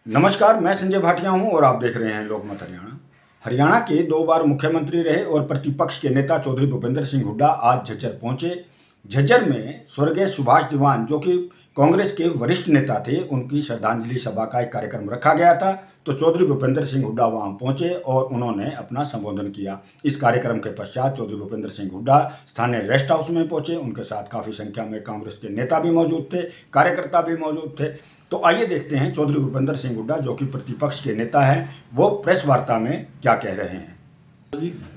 नमस्कार, मैं संजय भाटिया हूं और आप देख रहे हैं लोकमत हरियाणा। हरियाणा के 2 बार मुख्यमंत्री रहे और प्रतिपक्ष के नेता चौधरी भूपेंद्र सिंह हुड्डा आज झज्जर पहुंचे। झज्जर में स्वर्गीय सुभाष दीवान, जो कि कांग्रेस के वरिष्ठ नेता थे, उनकी श्रद्धांजलि सभा का एक कार्यक्रम रखा गया था। तो चौधरी भूपेंद्र सिंह हुड्डा वहां पहुंचे और उन्होंने अपना संबोधन किया। इस कार्यक्रम के पश्चात चौधरी भूपेंद्र सिंह हुड्डा स्थानीय रेस्ट हाउस में पहुंचे। उनके साथ काफ़ी संख्या में कांग्रेस के नेता भी मौजूद थे, कार्यकर्ता भी मौजूद थे। तो आइए देखते हैं चौधरी भूपेंद्र सिंह हुड्डा, जो कि प्रतिपक्ष के नेता हैं, वो प्रेस वार्ता में क्या कह रहे हैं।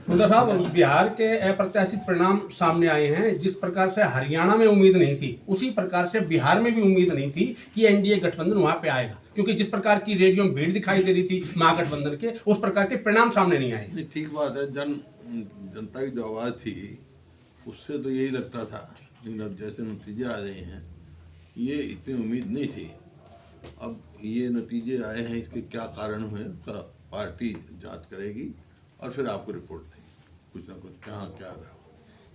हुड्डा साहब, बिहार के अप्रत्याशित परिणाम सामने आए हैं। जिस प्रकार से हरियाणा में उम्मीद नहीं थी, उसी प्रकार से बिहार में भी उम्मीद नहीं थी कि एनडीए गठबंधन वहां पे आएगा, क्योंकि जिस प्रकार की रेडियो में भीड़ दिखाई दे रही थी महागठबंधन के, उस प्रकार के परिणाम सामने नहीं आए। नहीं, ठीक बात है। जनता की जो आवाज़ थी उससे तो यही लगता था, लेकिन अब जैसे नतीजे आ रहे हैं, ये इतनी उम्मीद नहीं थी। अब ये नतीजे आए हैं, इसके क्या कारण हुए उसका पार्टी जांच करेगी और फिर आपको रिपोर्ट देगी, कुछ ना कुछ कहाँ क्या रहा।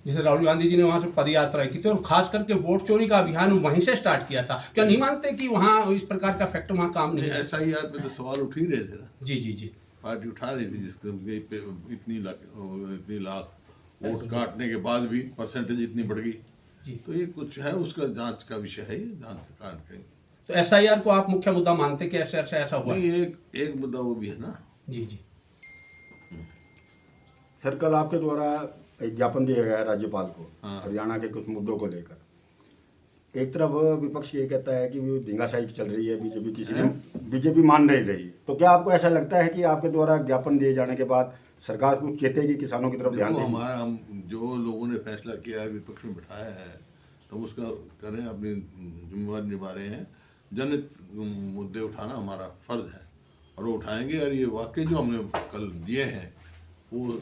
जैसे राहुल गांधी जी ने वहां से पद यात्रा की थी और खास करके वोट चोरी का अभियान वहीं से स्टार्ट किया था। क्या नहीं मानते कि वहाँ इस प्रकार का फैक्टर वहाँ काम नहीं है? SIR पे तो सवाल उठ ही रहे थे ना। जी जी जी। पार्टी उठा रही थी, जिसके पे इतनी लाख वोट काटने के बाद भी परसेंटेज इतनी बढ़ गई। तो ये कुछ है, उसका जांच का विषय है, ये जांच का कारण कहेंगे। तो SIR को आप मुख्य मुद्दा मानते कि ऐसा हुआ? नहीं, एक मुद्दा वो भी है ना। जी जी। सर, कल आपके द्वारा एक ज्ञापन दिया गया है राज्यपाल को, हाँ। हरियाणा के कुछ मुद्दों को लेकर। एक तरफ विपक्ष ये कहता है कि वो धींगाशाही चल रही है, बीजेपी मान नहीं रही। तो क्या आपको ऐसा लगता है कि आपके द्वारा ज्ञापन दिए जाने के बाद सरकार कुछ चेतेगी, किसानों की तरफ ध्यान देगी? हम जो लोगों ने फैसला किया है, विपक्ष में बिठाया है, तो उसका करें, अपनी जिम्मेदारी निभा रहे हैं। जनहित मुद्दे उठाना हमारा फर्ज है और वो उठाएंगे। और ये वाकई जो हमने कल दिए हैं वो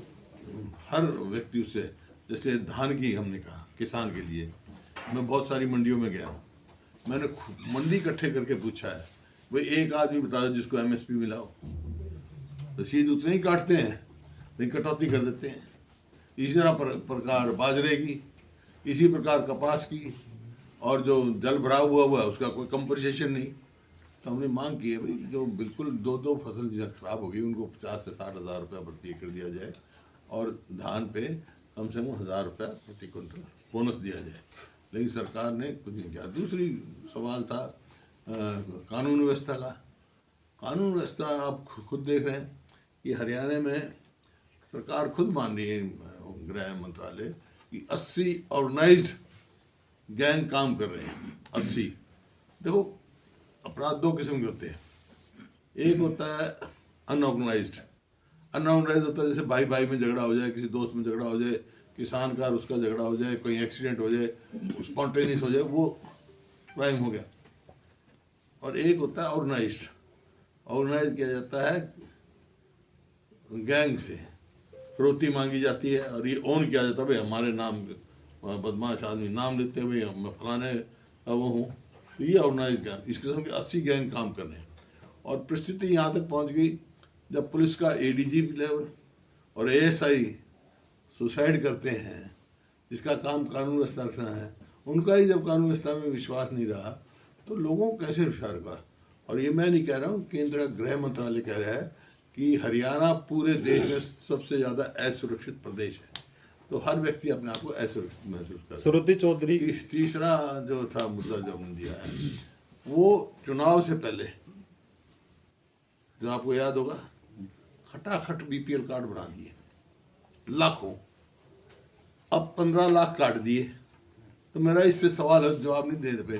हर व्यक्ति से, जैसे धान की हमने कहा किसान के लिए, मैं बहुत सारी मंडियों में गया हूँ, मैंने मंडी इकट्ठे करके पूछा है, भाई एक आदमी बता दो जिसको MSP मिला हो। रसीद उतने ही काटते हैं, लेकिन कटौती कर देते हैं। इसी तरह प्रकार बाजरे की, इसी प्रकार कपास की, और जो जल भराव हुआ है उसका कोई कंपनसेशन नहीं। तो हमने मांग की है भाई, जो बिल्कुल दो फसल जिन्हें खराब हो गई उनको 50 से 60 हज़ार रुपया प्रति एकड़ दिया जाए, और धान पे कम से कम 1000 रुपया प्रति क्विंटल बोनस दिया जाए। लेकिन सरकार ने कुछ नहीं किया। दूसरी सवाल था कानून व्यवस्था का। कानून व्यवस्था आप खुद देख रहे हैं कि हरियाणा में सरकार खुद मान रही है, गृह मंत्रालय, कि 80 ऑर्गेनाइज्ड गैंग काम कर रहे हैं। 80। देखो, अपराध दो किस्म के होते हैं। एक होता है अनऑर्गेनाइज्ड होता है, जैसे भाई भाई में झगड़ा हो जाए, किसी दोस्त में झगड़ा हो जाए, किसान का और उसका झगड़ा हो जाए, कोई एक्सीडेंट हो जाए, स्पॉन्टेनियस हो जाए, वो क्राइम हो गया। और एक होता है ऑर्गेनाइज किया जाता है गैंग से, फिरौती मांगी जाती है और ये ओन किया जाता है, भाई हमारे नाम, बदमाश आदमी नाम लेते हैं, भाई मैं फलाने का वो हूँ। तो ये ऑर्गेनाइज गैंग, इस किस्म के 80 गैंग काम कर रहे हैं। और परिस्थिति यहाँ तक पहुँच गई जब पुलिस का ADG लेवल और ASI सुसाइड करते हैं, जिसका काम कानून व्यवस्था रखना है, उनका ही जब कानून व्यवस्था में विश्वास नहीं रहा तो लोगों को कैसे विश्वास होगा। और ये मैं नहीं कह रहा हूँ, केंद्र गृह मंत्रालय कह रहा है कि हरियाणा पूरे देश में सबसे ज़्यादा असुरक्षित प्रदेश है। तो हर व्यक्ति अपने आप को असुरक्षित महसूस करता है। सुरुचि चौधरी, तीसरा जो था मुद्दा जो हमने दिया है, वो चुनाव से पहले, जो आपको याद होगा, खटाखट BPL कार्ड बना दिए लाखों, अब 15 लाख काट दिए। तो मेरा इससे सवाल है, जवाब नहीं दे रहे,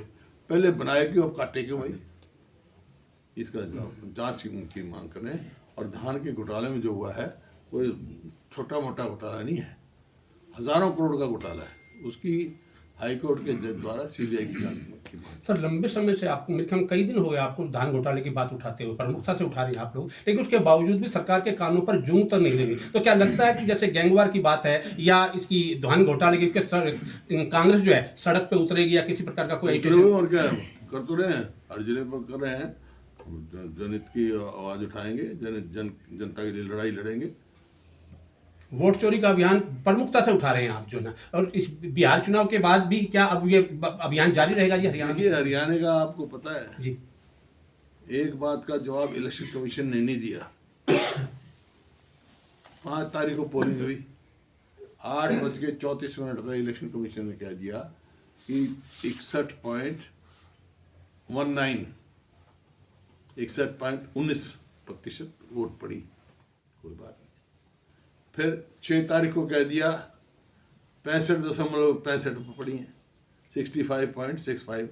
पहले बनाए क्यों, अब काटे क्यों भाई? इसका जवाब जांच की मांग करें। और धान के घोटाले में जो हुआ है, कोई छोटा मोटा घोटाला नहीं है, हजारों करोड़ का घोटाला है। उसकी हाईकोर्ट के जज द्वारा CBI की जांच की मांग। सर, लंबे समय से आपको, मेरे ख्याल में कई दिन हो गए आपको धान घोटाले की बात उठाते हुए, प्रमुखता से उठा रहे हैं आप लोग, लेकिन उसके बावजूद भी सरकार के कानों पर जूं तक नहीं लगी। तो क्या लगता है कि जैसे गैंगवार की बात है या इसकी धान घोटाले की, कांग्रेस जो है सड़क पे उतरेगी या किसी प्रकार का कोई? और क्या कर तो रहे हैं, हर जिले पर कर रहे हैं। जनहित की आवाज़ उठाएंगे, जनता के लिए लड़ाई लड़ेंगे। वोट चोरी का अभियान प्रमुखता से उठा रहे हैं आप जो ना, और इस बिहार चुनाव के बाद भी क्या अब ये अभियान जारी रहेगा जी हरियाणा? देखिए, हरियाणा का आपको पता है जी, एक बात का जवाब इलेक्शन कमीशन ने नहीं दिया। 5 तारीख को पोलिंग हुई, 8:34 पर इलेक्शन कमीशन ने कह दिया कि 61.19% वोट पड़ी। कोई बात नहीं। फिर 6 तारीख को कह दिया 65.65 पड़ी हैं, 65.65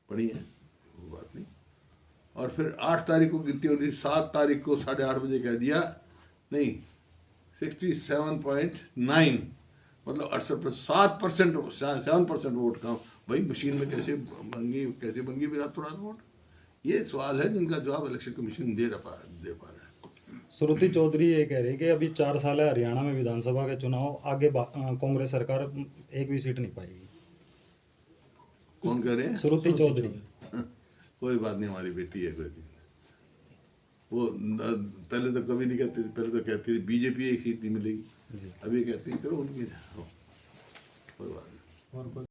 पड़ी हैं। कोई बात नहीं। और फिर 8 तारीख को गिनती होनी, 7 तारीख को 8:30 बजे कह दिया नहीं 67.9, मतलब 7% वोट कम। भाई मशीन में कैसे बन गई भी रातों रात वोट? ये सवाल है जिनका जवाब इलेक्शन कमीशन दे पा रहा है। श्रुति चौधरी ये कह रही कि अभी 4 साल है हरियाणा में विधानसभा के चुनाव, आगे कांग्रेस सरकार एक भी सीट नहीं पाएगी। कौन कह रहे हैं? श्रुति चौधरी। कोई बात नहीं, हमारी बेटी है, कोई नहीं। वो पहले तो कभी नहीं कहती थी, पहले तो कहती थी बीजेपी एक सीट नहीं मिलेगी, अभी कहती है चलो उनकी, कोई बात नहीं।